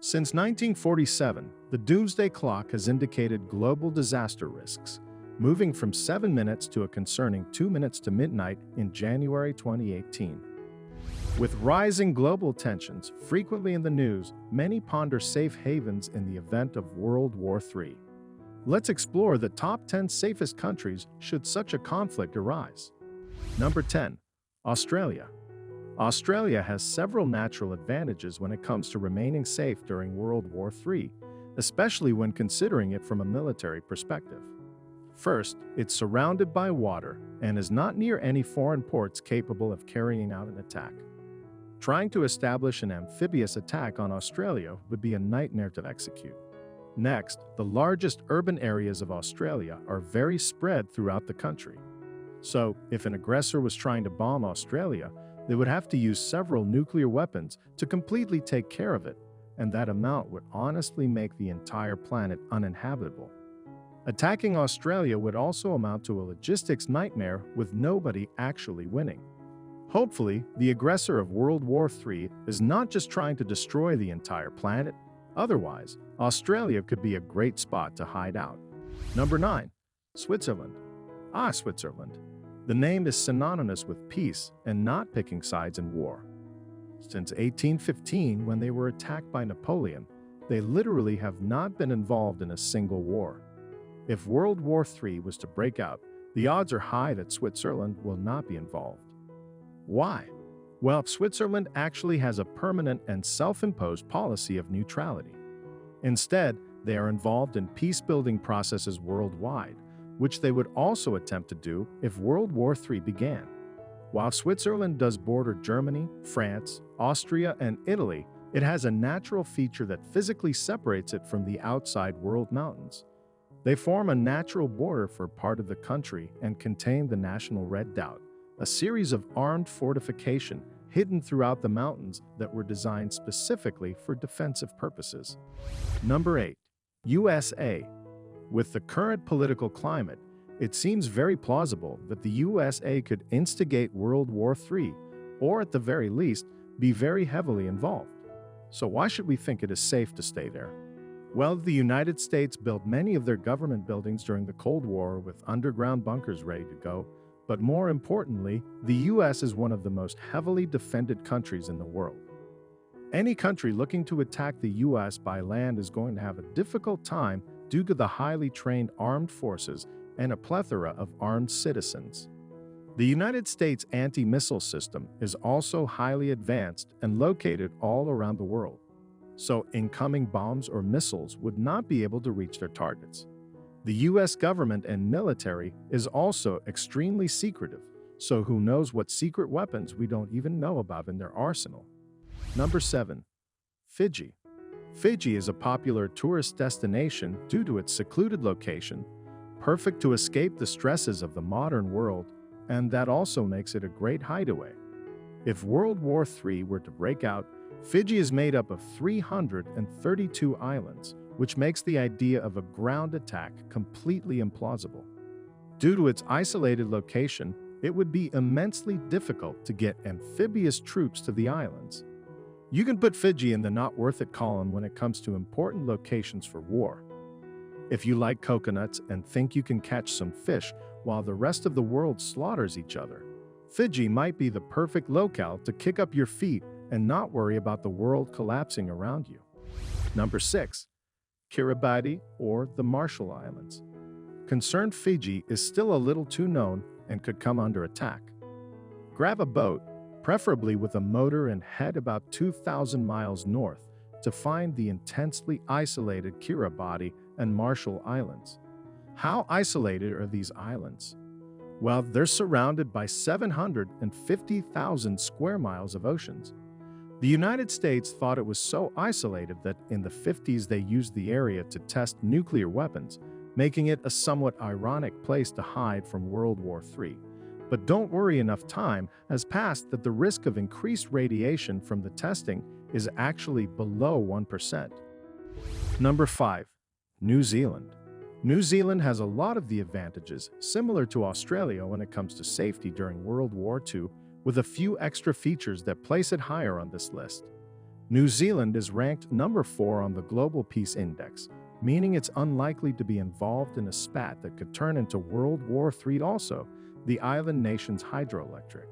Since 1947, the doomsday clock has indicated global disaster risks, moving from 7 minutes to a concerning 2 minutes to midnight in January 2018. With rising global tensions frequently in the news, many ponder safe havens in the event of World War III. Let's explore the top 10 safest countries should such a conflict arise. Number 10. Australia. Australia has several natural advantages when it comes to remaining safe during World War III, especially when considering it from a military perspective. First, it's surrounded by water and is not near any foreign ports capable of carrying out an attack. Trying to establish an amphibious attack on Australia would be a nightmare to execute. Next, the largest urban areas of Australia are very spread throughout the country. So, if an aggressor was trying to bomb Australia, they would have to use several nuclear weapons to completely take care of it, and that amount would honestly make the entire planet uninhabitable. Attacking Australia would also amount to a logistics nightmare with nobody actually winning. Hopefully, the aggressor of World War III is not just trying to destroy the entire planet. Otherwise, Australia could be a great spot to hide out. Number 9. Switzerland. Switzerland. The name is synonymous with peace and not picking sides in war. Since 1815, when they were attacked by Napoleon, they literally have not been involved in a single war. If World War III was to break out, the odds are high that Switzerland will not be involved. Why? Well, Switzerland actually has a permanent and self-imposed policy of neutrality. Instead, they are involved in peace-building processes worldwide, which they would also attempt to do if World War III began. While Switzerland does border Germany, France, Austria, and Italy, it has a natural feature that physically separates it from the outside world mountains. They form a natural border for part of the country and contain the National Redoubt, a series of armed fortification hidden throughout the mountains that were designed specifically for defensive purposes. Number 8. USA. With the current political climate, it seems very plausible that the USA could instigate World War III, or at the very least, be very heavily involved. So why should we think it is safe to stay there? Well, the United States built many of their government buildings during the Cold War with underground bunkers ready to go, but more importantly, the US is one of the most heavily defended countries in the world. Any country looking to attack the US by land is going to have a difficult time due to the highly trained armed forces and a plethora of armed citizens. The United States anti-missile system is also highly advanced and located all around the world, so incoming bombs or missiles would not be able to reach their targets. The US government and military is also extremely secretive, so who knows what secret weapons we don't even know about in their arsenal. Number 7. Fiji. Fiji is a popular tourist destination due to its secluded location, perfect to escape the stresses of the modern world, and that also makes it a great hideaway. If World War III were to break out, Fiji is made up of 332 islands, which makes the idea of a ground attack completely implausible. Due to its isolated location, it would be immensely difficult to get amphibious troops to the islands. You can put Fiji in the not worth it column when it comes to important locations for war. If you like coconuts and think you can catch some fish while the rest of the world slaughters each other, Fiji might be the perfect locale to kick up your feet and not worry about the world collapsing around you. Number 6. Kiribati, or the Marshall Islands. Concerned Fiji is still a little too known and could come under attack. Grab a boat, preferably with a motor, and head about 2,000 miles north to find the intensely isolated Kiribati and Marshall Islands. How isolated are these islands? Well, they're surrounded by 750,000 square miles of oceans. The United States thought it was so isolated that in the 50s they used the area to test nuclear weapons, making it a somewhat ironic place to hide from World War III. But don't worry, enough time has passed that the risk of increased radiation from the testing is actually below 1%. Number 5. New Zealand. New Zealand has a lot of the advantages similar to Australia when it comes to safety during World War II, with a few extra features that place it higher on this list. New Zealand is ranked number 4 on the Global Peace Index, meaning it's unlikely to be involved in a spat that could turn into World War III. Also, the island nation's hydroelectric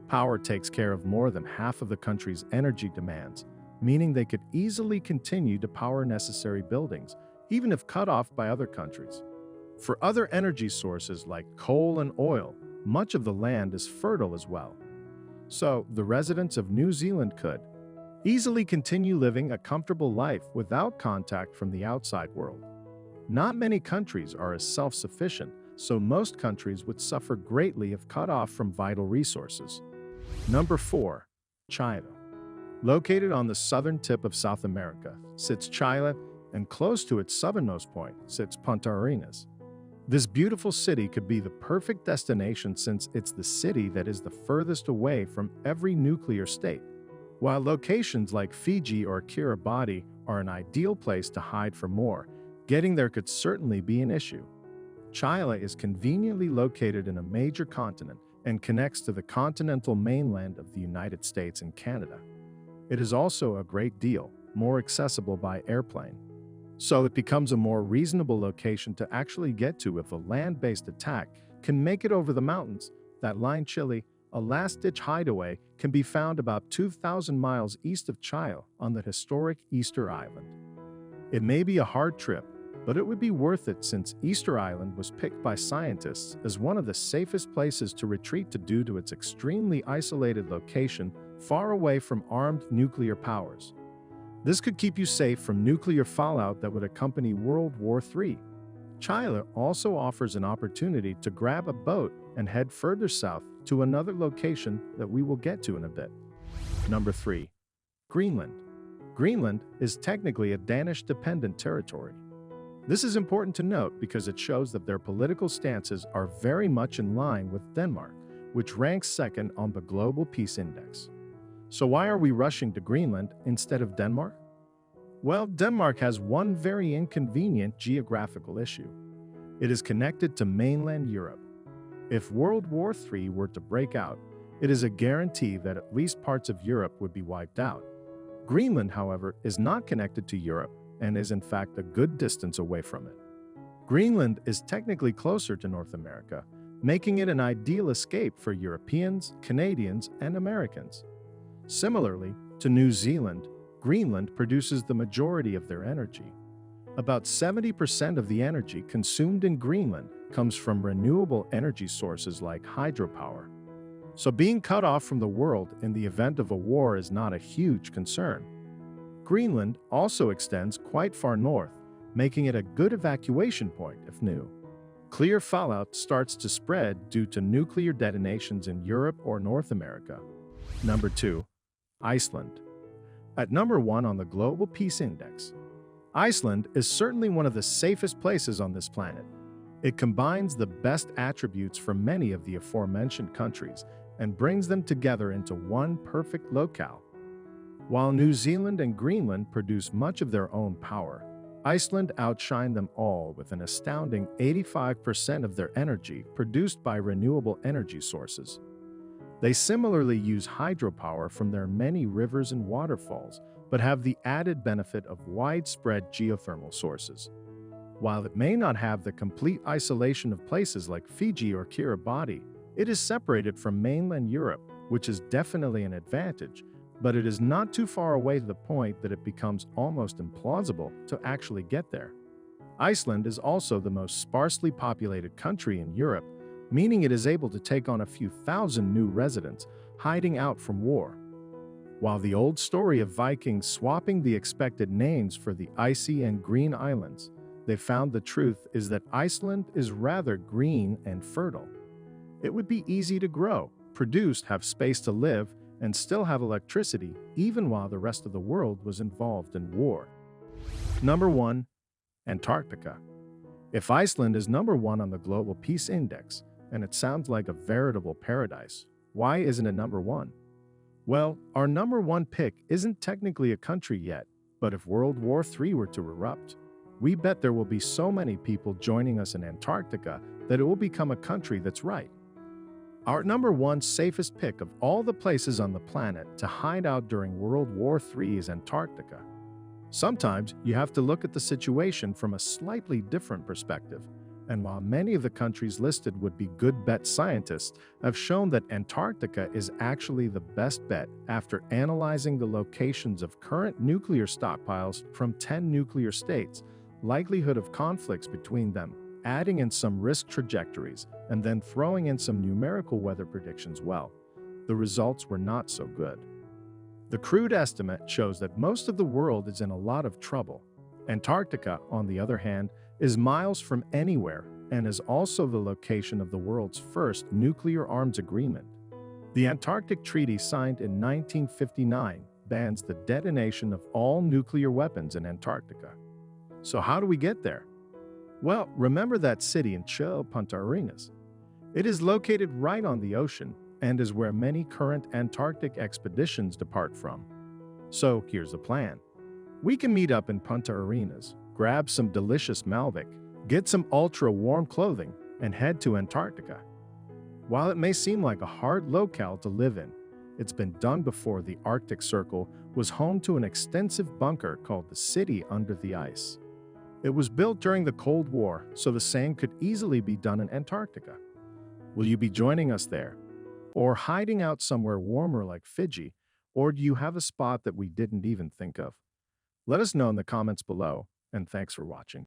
power takes care of more than half of the country's energy demands, meaning they could easily continue to power necessary buildings, even if cut off by other countries. For other energy sources like coal and oil, much of the land is fertile as well. So, the residents of New Zealand could easily continue living a comfortable life without contact from the outside world. Not many countries are as self-sufficient, so most countries would suffer greatly if cut off from vital resources. Number 4. Chile. Located on the southern tip of South America sits Chile, and close to its southernmost point sits Punta Arenas. This beautiful city could be the perfect destination since it's the city that is the furthest away from every nuclear state. While locations like Fiji or Kiribati are an ideal place to hide from war, getting there could certainly be an issue. Chile is conveniently located in a major continent and connects to the continental mainland of the United States and Canada. It is also a great deal more accessible by airplane, so it becomes a more reasonable location to actually get to if a land-based attack can make it over the mountains that line Chile. A last-ditch hideaway can be found about 2,000 miles east of Chile on the historic Easter Island. It may be a hard trip, but it would be worth it since Easter Island was picked by scientists as one of the safest places to retreat to due to its extremely isolated location far away from armed nuclear powers. This could keep you safe from nuclear fallout that would accompany World War III. Chile also offers an opportunity to grab a boat and head further south to another location that we will get to in a bit. Number 3. Greenland. Greenland is technically a Danish-dependent territory. This is important to note because it shows that their political stances are very much in line with Denmark, which ranks second on the Global Peace Index. So why are we rushing to Greenland instead of Denmark? Well, Denmark has one very inconvenient geographical issue. It is connected to mainland Europe. If World War III were to break out, it is a guarantee that at least parts of Europe would be wiped out. Greenland, however, is not connected to Europe and is in fact a good distance away from it. Greenland is technically closer to North America, making it an ideal escape for Europeans, Canadians, and Americans. Similarly to New Zealand, Greenland produces the majority of their energy. About 70% of the energy consumed in Greenland comes from renewable energy sources like hydropower. So being cut off from the world in the event of a war is not a huge concern. Greenland also extends quite far north, making it a good evacuation point if new clear fallout starts to spread due to nuclear detonations in Europe or North America. Number 2. Iceland. At number 1 on the Global Peace Index, Iceland is certainly one of the safest places on this planet. It combines the best attributes from many of the aforementioned countries and brings them together into one perfect locale. While New Zealand and Greenland produce much of their own power, Iceland outshine them all with an astounding 85% of their energy produced by renewable energy sources. They similarly use hydropower from their many rivers and waterfalls, but have the added benefit of widespread geothermal sources. While it may not have the complete isolation of places like Fiji or Kiribati, it is separated from mainland Europe, which is definitely an advantage, but it is not too far away to the point that it becomes almost implausible to actually get there. Iceland is also the most sparsely populated country in Europe, meaning it is able to take on a few thousand new residents hiding out from war. While the old story of Vikings swapping the expected names for the icy and green islands, they found the truth is that Iceland is rather green and fertile. It would be easy to grow, produce, have space to live, and still have electricity even while the rest of the world was involved in war. Number 1. Antarctica. If Iceland is number 1 on the Global Peace Index, and it sounds like a veritable paradise, why isn't it number 1? Well, our number 1 pick isn't technically a country yet, but if World War III were to erupt, we bet there will be so many people joining us in Antarctica that it will become a country that's right. Our number one safest pick of all the places on the planet to hide out during World War III is Antarctica. Sometimes you have to look at the situation from a slightly different perspective. And while many of the countries listed would be good bet, scientists have shown that Antarctica is actually the best bet after analyzing the locations of current nuclear stockpiles from 10 nuclear states, likelihood of conflicts between them, adding in some risk trajectories, and then throwing in some numerical weather predictions. Well, the results were not so good. The crude estimate shows that most of the world is in a lot of trouble. Antarctica, on the other hand, is miles from anywhere and is also the location of the world's first nuclear arms agreement. The Antarctic Treaty, signed in 1959, bans the detonation of all nuclear weapons in Antarctica. So how do we get there? Well, remember that city in Chile, Punta Arenas. It is located right on the ocean and is where many current Antarctic expeditions depart from. So here's the plan. We can meet up in Punta Arenas, grab some delicious Malbec, get some ultra-warm clothing, and head to Antarctica. While it may seem like a hard locale to live in, it's been done before. The Arctic Circle was home to an extensive bunker called the City Under the Ice. It was built during the Cold War, so the same could easily be done in Antarctica. Will you be joining us there? Or hiding out somewhere warmer like Fiji? Or do you have a spot that we didn't even think of? Let us know in the comments below, and thanks for watching.